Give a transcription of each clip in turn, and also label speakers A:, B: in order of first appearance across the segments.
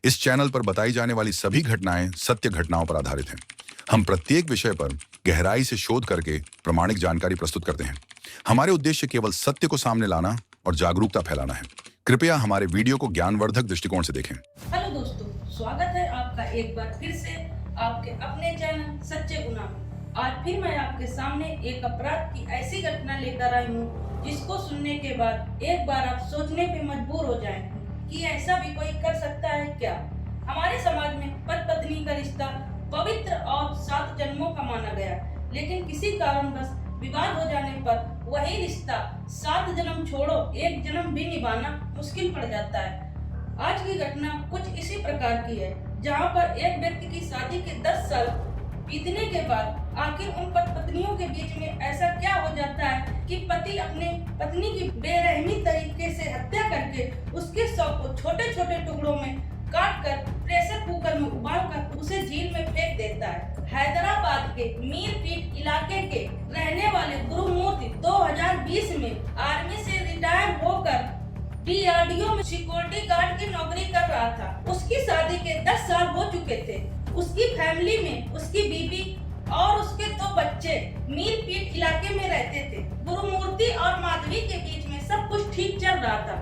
A: इस चैनल पर बताई जाने वाली सभी घटनाएं सत्य घटनाओं पर आधारित हैं। हम प्रत्येक विषय पर गहराई से शोध करके प्रामाणिक जानकारी प्रस्तुत करते हैं। हमारे उद्देश्य केवल सत्य को सामने लाना और जागरूकता फैलाना है। कृपया हमारे वीडियो को ज्ञानवर्धक दृष्टिकोण से देखें।
B: हेलो दोस्तों, स्वागत है आपका एक बार फिर से आपके अपने चैनल सच्चे गुनाह में। आज फिर मैं आपके सामने एक अपराध की ऐसी घटना लेकर आई हूँ जिसको सुनने के बाद एक बार आप सोचने पे मजबूर हो जाएं कि ऐसा भी कोई कर सकता है क्या। हमारे समाज में पति पत्नी का रिश्ता पवित्र और 7 जन्मों का माना गया, लेकिन किसी कारणवश विवाद हो जाने पर वही रिश्ता 7 जन्म छोड़ो 1 जन्म भी निभाना मुश्किल पड़ जाता है। आज की घटना कुछ इसी प्रकार की है, जहां पर एक व्यक्ति की शादी के 10 साल बीतने के बाद आखिर उन पत्नियों के बीच में ऐसा क्या हो जाता है कि पति अपने पत्नी की बेरहमी तरीके से हत्या करके उसके शव को छोटे छोटे टुकड़ों में काट कर प्रेशर कुकर में उबाल कर उसे झील में फेंक देता है। हैदराबाद के मीरपीट इलाके के रहने वाले गुरुमूर्ति 2020 में आर्मी से रिटायर होकर DRDO में सिक्योरिटी गार्ड की नौकरी कर रहा था। उसकी शादी के 10 साल हो चुके थे। उसकी फैमिली में उसकी बीवी और उसके 2 बच्चे मीरपीट इलाके में रहते थे। गुरुमूर्ति और माधवी के बीच में सब कुछ ठीक चल रहा था।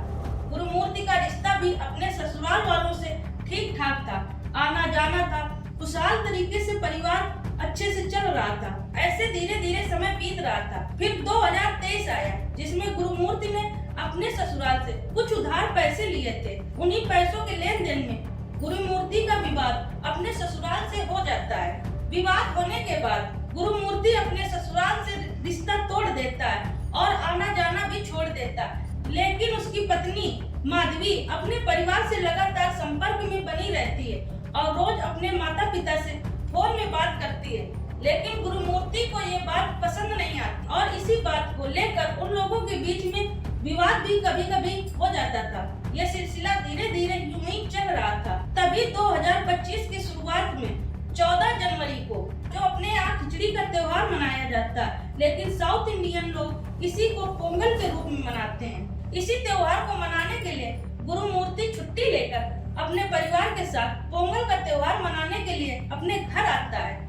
B: गुरुमूर्ति का रिश्ता भी अपने ससुराल वालों से ठीक ठाक था, आना जाना था, खुशहाल तरीके से परिवार अच्छे से चल रहा था। ऐसे धीरे धीरे समय बीत रहा था। फिर 2023 आया, जिसमें गुरुमूर्ति ने अपने ससुराल से कुछ उधार पैसे लिए थे। उन्हीं पैसों के लेन देन में गुरुमूर्ति का विवाद अपने ससुराल से हो जाता है। विवाद होने के बाद गुरुमूर्ति अपने ससुराल से रिश्ता तोड़ देता है और आना जाना भी छोड़ देता है। लेकिन उसकी पत्नी माधवी अपने परिवार से लगातार संपर्क में बनी रहती है और रोज अपने माता पिता से फोन में बात करती है। लेकिन गुरुमूर्ति को ये बात पसंद नहीं आती और इसी बात को लेकर उन लोगों के बीच में विवाद भी कभी कभी हो जाता था। यह सिलसिला धीरे धीरे यूं ही चल रहा था। तभी 2025 की शुरुआत में 14 जनवरी को जो अपने यहाँ खिचड़ी का त्योहार मनाया जाता है, लेकिन साउथ इंडियन लोग इसी को पोंगल के रूप में मनाते हैं। इसी त्योहार को मनाने के लिए गुरुमूर्ति छुट्टी लेकर अपने परिवार के साथ पोंगल का त्योहार मनाने के लिए अपने घर आता है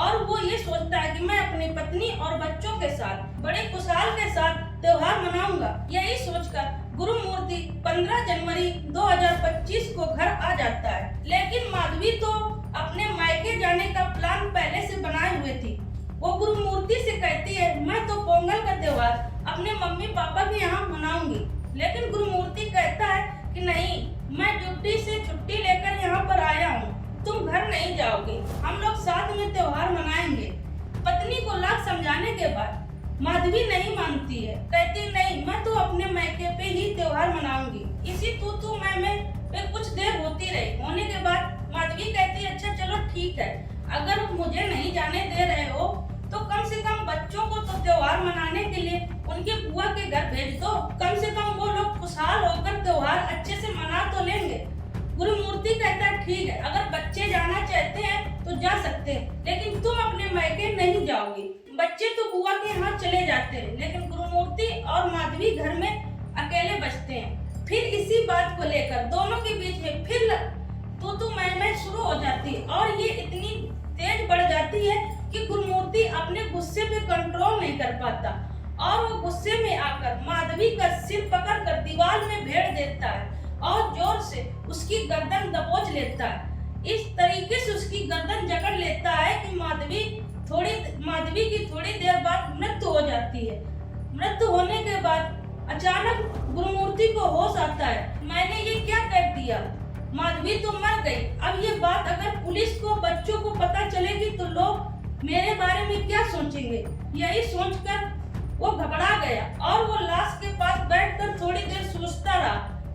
B: और वो ये सोचता है कि मैं अपनी पत्नी और बच्चों के साथ बड़े खुशहाल के साथ त्योहार मनाऊंगा। यही सोचकर गुरुमूर्ति 15 जनवरी 2025 को घर आ जाता है। लेकिन माधवी तो अपने मायके जाने का प्लान पहले से बनाए हुए थी। वो गुरुमूर्ति से कहती है, मैं तो पोंगल का त्योहार अपने मम्मी पापा के यहाँ मनाऊंगी। लेकिन गुरुमूर्ति कहता है कि नहीं, मैं ड्यूटी से छुट्टी लेकर यहाँ पर आया हूँ, तुम घर नहीं जाओगे, हम लोग साथ में त्योहार मनाएंगे। पत्नी को लाख समझाने के बाद माधवी नहीं मानती है, कहती नहीं, मैं तो अपने मायके पे ही त्योहार मनाऊंगी। इसी तू मैं पे कुछ देर होती रही। होने के बाद माधवी कहती है, अच्छा चलो ठीक है, अगर मुझे नहीं जाने दे रहे हो तो कम से कम बच्चों को तो त्योहार मनाने के लिए उनके बुआ के घर भेज दो, कम से कम वो लोग खुशहाल होकर त्योहार अच्छे से मना तो लेंगे। गुरुमूर्ति कहता है, ठीक है, अगर बच्चे जाना चाहते हैं तो जा सकते हैं, लेकिन तुम अपने मायके नहीं जाओगी। बच्चे तो बुआ के यहाँ चले जाते हैं, लेकिन गुरुमूर्ति और माधवी घर में अकेले बचते हैं। फिर इसी बात को लेकर दोनों के बीच में फिर तू मैं शुरू हो जाती है और ये इतनी तेज बढ़ जाती है कि गुरुमूर्ति अपने गुस्से पे कंट्रोल नहीं कर पाता और वो गुस्से में आकर माधवी का सिर पकड़कर दीवार में भेड़ देता है और जोर से उसकी गर्दन दबोच लेता है। इस तरीके से उसकी गर्दन जकड़ लेता है कि माधवी की थोड़ी देर बाद मृत्यु हो जाती है। मृत्यु होने के बाद अचानक गुरुमूर्ति को होश आता है, मैंने ये क्या कर दिया, माधवी तो मर गई। अब ये बात अगर पुलिस को बच्चों को पता चलेगी तो लोग मेरे बारे में क्या सोचेंगे। यही सोचकर वो घबरा गया और वो लाश के पास बैठकर थोड़ी देर सोचता रहा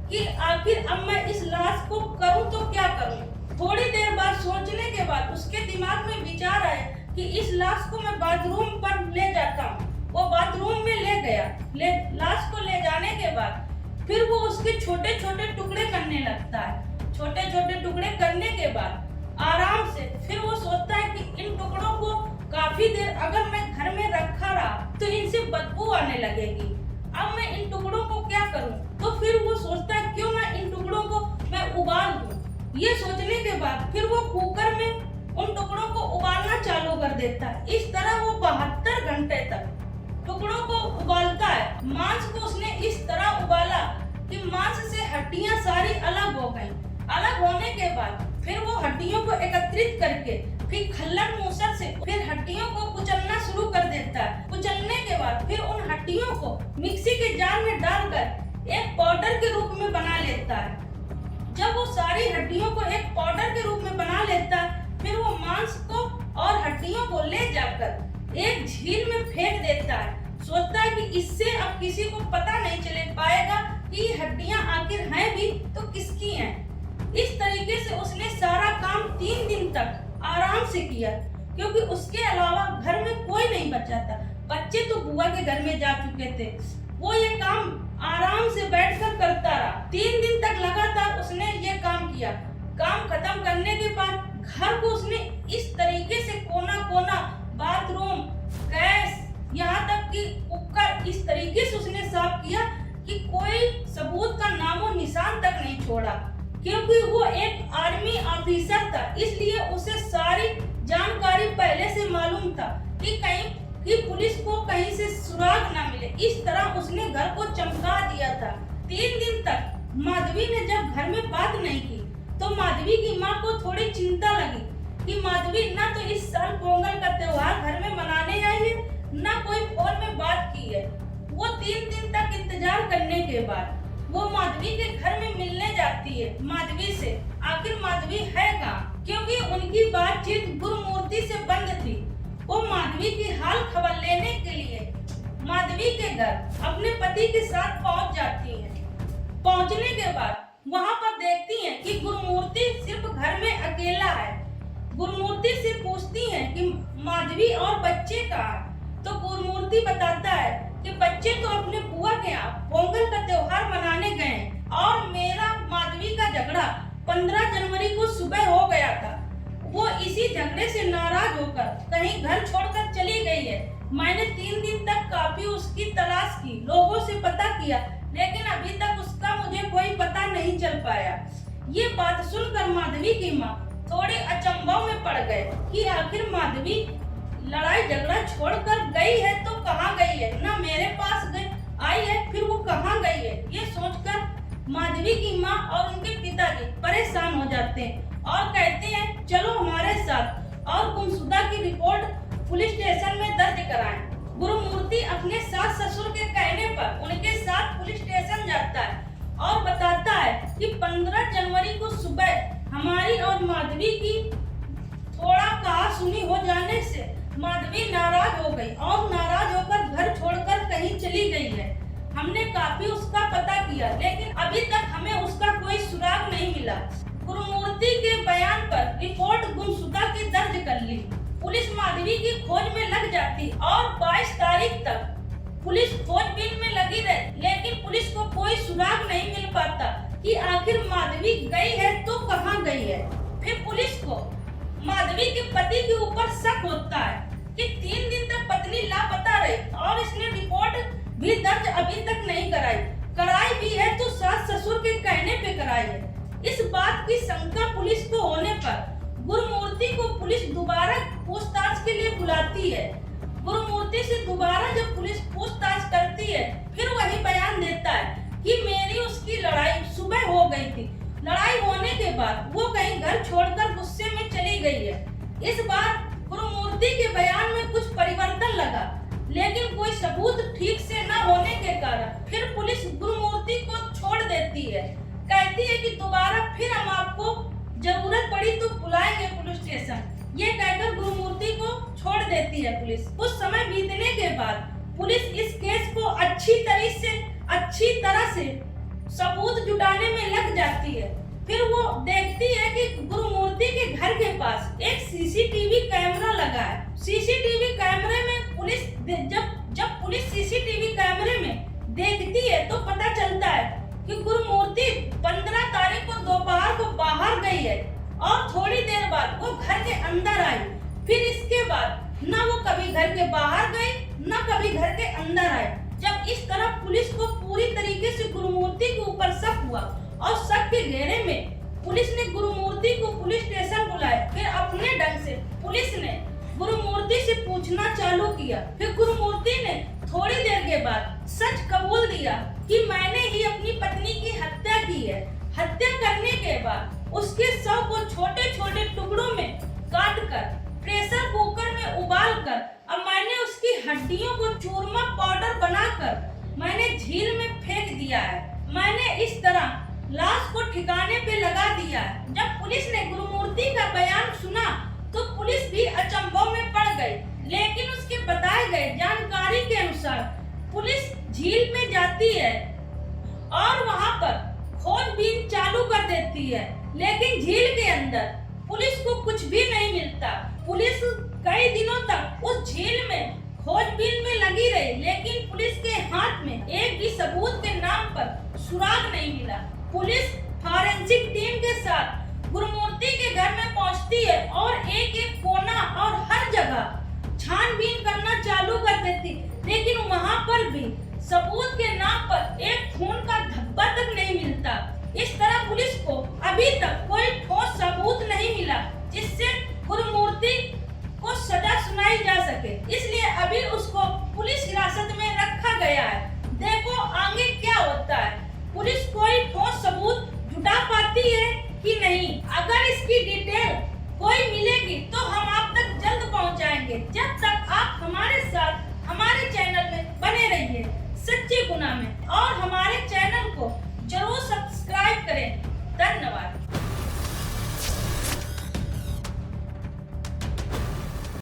B: कि आखिर अब मैं इस लाश को करूं तो क्या करूं। थोड़ी देर बाद सोचने के बाद उसके दिमाग में विचार आया कि इस लाश को मैं बाथरूम पर ले जाता हूँ। वो बाथरूम में ले गया। लाश को ले जाने के बाद फिर वो उसके छोटे छोटे टुकड़े करने लगता है। छोटे छोटे टुकड़े करने के बाद आराम से फिर वो सोचता है कि इन टुकड़ों को काफी देर अगर मैं घर में रखा रहा तो इनसे बदबू आने लगेगी। अब मैं इन टुकड़ों को क्या करूं? तो फिर वो सोचता है क्यों ना इन टुकड़ों को मैं उबाल दूं। ये देता है। इस तरह वो 72 घंटे तक टुकड़ों को उबालता है। मांस को उसने इस तरह उबाला कि मांस से हड्डियां सारी अलग हो गईं। अलग होने के बाद फिर वो हड्डियों को एकत्रित करके फिर खल्लड़ मूसर से फिर हड्डियों को कुचलना शुरू कर देता है। कुचलने के बाद फिर उन हड्डियों को मिक्सी के जार में डालकर एक पाउडर के रूप में बना लेता है। जब वो सारी हड्डियों को एक पाउडर के रूप में बना लेता है, फिर वो मांस को और हड्डियों को ले जाकर एक झील में फेंक देता है। सोचता है कि इससे अब किसी को पता नहीं चले पाएगा कि ये हड्डियां आखिर हैं भी तो किसकी हैं। इस तरीके से उसने सारा काम 3 दिन तक आराम से किया, क्योंकि उसके अलावा घर में कोई नहीं बचा था। बच्चे तो बुआ के घर में जा चुके थे। वो ये काम आराम से बैठकर करता रहा। 3 दिन तक लगातार उसने ये काम किया। काम खत्म करने के बाद घर को उसने इस तरीके से कोना कोना, बाथरूम, गैस, यहाँ तक कि कुकर, इस तरीके से उसने साफ किया कि कोई सबूत का नामो निशान तक नहीं छोड़ा। क्योंकि वो एक आर्मी ऑफिसर था, इसलिए उसे सारी जानकारी पहले से मालूम था कि कहीं कि पुलिस को कहीं से सुराग ना मिले। इस तरह उसने घर को चमका दिया था। 3 दिन तक माधवी ने जब घर में बात नहीं की तो माधवी की माँ को थोड़ी चिंता लगी कि माधवी ना तो इस साल पोंगल का त्योहार घर में मनाने आई है, ना कोई फोन में बात की है। वो 3 दिन तक इंतजार करने के बाद वो माधवी के घर में मिलने जाती है माधवी से। आखिर माधवी है कहाँ, क्योंकि उनकी बातचीत गुरुमूर्ति से बंद थी। वो माधवी की हाल खबर लेने के लिए माधवी के घर अपने पति के साथ पहुंच जाती है। पहुंचने के बाद वहां पर देखती हैं कि गुरुमूर्ति सिर्फ घर में अकेला है। गुरुमूर्ति से पूछती हैं कि माधवी और बच्चे कहाँ। तो गुरुमूर्ति बताता है कि बच्चे तो अपने बुआ के यहाँ पोंगल का त्योहार मनाने गए हैं और मेरा माधवी का झगड़ा 15 जनवरी को सुबह हो गया था। वो इसी झगड़े से नाराज होकर कहीं घर छोड़कर चली गई है। मैंने 3 दिन तक काफी उसकी तलाश की, लोगों से पता किया, लेकिन अभी तक उसका मुझे कोई पता नहीं चल पाया। ये बात सुनकर माधवी की माँ थोड़े अचंभव में पड़ गए कि आखिर माधवी लड़ाई झगड़ा छोड़कर गई है तो कहाँ गई है, ना मेरे पास आई है, फिर वो कहाँ गई है। ये सोचकर माधवी की माँ और उनके पिताजी परेशान हो जाते हैं और कहते हैं चलो हमारे साथ और गुमशुदा की रिपोर्ट पुलिस स्टेशन में दर्ज कराएं। गुरुमूर्ति अपने सास ससुर के कहने पर उनके साथ पुलिस स्टेशन जाता है और बताता है कि 15 जनवरी को सुबह हमारी और माधवी की थोड़ा कहा सुनी हो जाने से माधवी नाराज हो गई और नाराज होकर घर छोड़कर कहीं चली गई है। हमने काफी उसका पता किया, लेकिन अभी तक हमें उसका कोई सुराग नहीं मिला। गुरुमूर्ति के बयान पर रिपोर्ट गुमशुदा की दर्ज कर ली। पुलिस माधवी की खोज में लग जाती और 22 तारीख तक पुलिस खोजबीन में लगी रही, लेकिन पुलिस को कोई सुराग नहीं मिल पाता कि आखिर माधवी गई है तो कहाँ गई है। फिर पुलिस को माधवी के पति के ऊपर शक होता है कि 3 दिन तक पत्नी लापता रही और इसने रिपोर्ट भी दर्ज अभी तक नहीं कराई भी है तो सास ससुर के कहने पे कराई है। इस बात की शंका पुलिस को होने पर गुरुमूर्ति को पुलिस दोबारा पूछताछ के लिए बुलाती है। गुरुमूर्ति से दोबारा जब पुलिस पूछताछ करती है, फिर वही बयान देता है कि मेरी उसकी लड़ाई सुबह हो गई थी। लड़ाई होने के बाद वो कहीं घर छोड़कर गुस्से में चली गई है। इस बार गुरुमूर्ति के बयान में कुछ परिवर्तन लगा, लेकिन कोई सबूत ठीक से न होने के कारण फिर पुलिस गुरुमूर्ति को छोड़ देती है। कहती है कि दोबारा फिर हम आपको जरूरत पड़ी तो बुलाएंगे पुलिस स्टेशन। ये कहकर गुरुमूर्ति को छोड़ देती है पुलिस। कुछ समय बीतने के बाद पुलिस इस केस को अच्छी तरह से सबूत जुटाने में लग जाती है। फिर वो देखती है कि गुरुमूर्ति के घर के पास एक सीसीटीवी कैमरा लगा है। सीसीटीवी कैमरे में पुलिस जब पुलिस सीसीटीवी कैमरे में देखती है तो पता चलता है कि गुरुमूर्ति 15 तारीख को दोपहर को बाहर गई है और थोड़ी देर बाद वो घर के अंदर आई। फिर इसके बाद ना वो कभी घर के बाहर गई, ना कभी घर के अंदर आई। जब इस तरह पुलिस को पूरी तरीके से गुरुमूर्ति के ऊपर शक हुआ और शक के घेरे में पुलिस ने गुरुमूर्ति को पुलिस स्टेशन बुलाया। फिर अपने ढंग से पुलिस ने गुरुमूर्ति गुरुमूर्ति से पूछना चालू किया। फिर गुरुमूर्ति ने थोड़ी देर के बाद सच कबूल दिया कि मैंने ही अपनी पत्नी की हत्या की है। हत्या करने के बाद उसके शव को छोटे छोटे टुकड़ों में काट कर प्रेशर कुकर में उबाल कर अब मैंने उसकी हड्डियों को चूरमा पाउडर बनाकर मैंने झील में फेंक दिया है। मैंने इस तरह लाश को ठिकाने पे लगा दिया है। जब पुलिस ने गुरुमूर्ति का बयान सुना तो पुलिस भी अचंभव में पड़ गई, लेकिन उसके बताए गए जानकारी के अनुसार पुलिस झील में जाती है और वहां पर खोजबीन चालू कर देती है, लेकिन झील के अंदर पुलिस को कुछ भी नहीं मिलता। पुलिस कई दिनों तक उस झील में खोजबीन में लगी रही, लेकिन पुलिस के हाथ में एक भी सबूत के नाम पर सुराग नहीं मिला। पुलिस फॉरेंसिक टीम के साथ गुरुमूर्ति के घर में पहुंचती है और एक एक कोना और हर जगह छानबीन करना चालू कर देती, लेकिन वहां पर भी सबूत के नाम पर एक खून का धब्बा तक नहीं मिलता। इस तरह पुलिस को अभी तक कोई ठोस सबूत नहीं मिला जिससे गुरुमूर्ति को सजा सुनाई जा सके, इसलिए अभी उसको पुलिस हिरासत में रखा गया है। देखो आगे क्या होता है, पुलिस कोई ठोस सबूत जुटा पाती है कि नहीं। अगर इसकी डिटेल कोई मिलेगी तो हम आप तक जल्द पहुंचाएंगे। जब तक आप हमारे साथ हमारे चैनल में बने रहिए सच्चे गुना में और हमारे